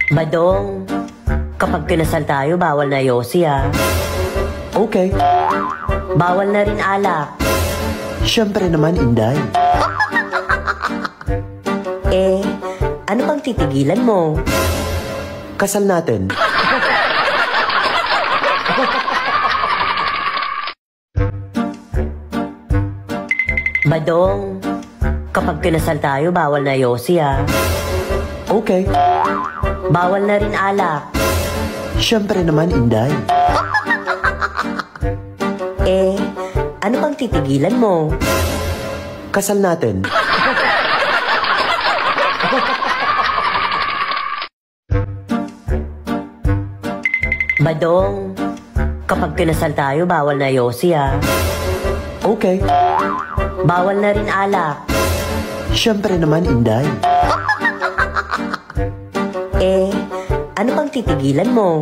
Badong, kapag kinasal tayo, bawal na yosi ah. Okay. Bawal na rin alak. Siyempre naman, Inday. Eh, ano pang titigilan mo? Kasal natin. Badong, kapag kinasal tayo, bawal na yosi ah. Okay. Bawal na rin alak. Siyempre naman, Inday. Eh, ano pang titigilan mo? Kasal natin. Badong, kapag kinasal tayo, bawal na yosi ah. Okay. Bawal na rin alak. Siyempre naman, Inday. Eh, ano pang titigilan mo?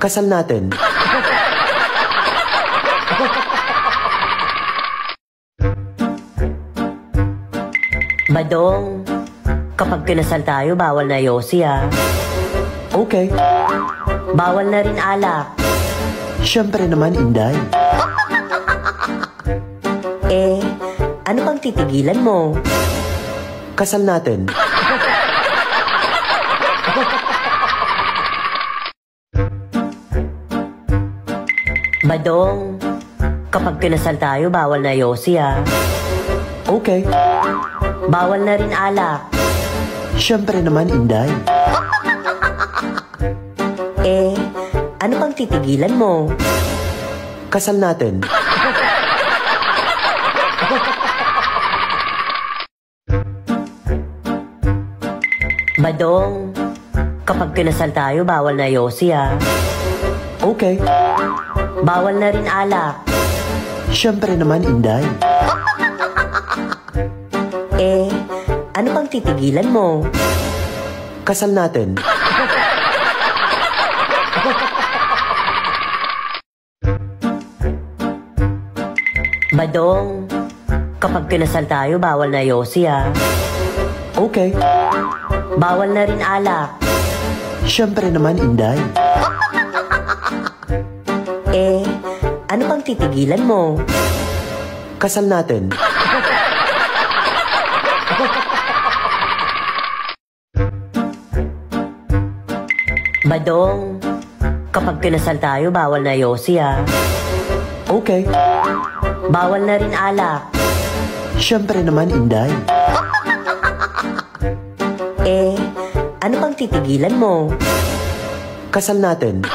Kasal natin. Badong, kapag kinasal tayo, bawal na yosi ah. Okay. Bawal na rin alak. Siyempre naman, Inday. Eh, ano pang titigilan mo? Kasal natin. Badong, kapag kinasal tayo, bawal na yosi ah. Okay. Bawal na rin alak. Siyempre naman, Inday. Eh, ano pang titigilan mo? Kasal natin. Badong, kapag kinasal tayo, bawal na yosi ah. Okay. Bawal na rin alak. Siyempre naman, Inday. Eh, ano pang titigilan mo? Kasal natin. Badong, kapag kinasal tayo, bawal na yosi ah. Okay. Bawal na rin alak. Siyempre naman, Inday. Eh, ano pang titigilan mo? Kasal natin. Badong, kapag kinasal tayo, bawal na yosi ah. Okay. Bawal na rin alak. Siyempre naman, Inday. Eh, ano pang titigilan mo? Kasal natin.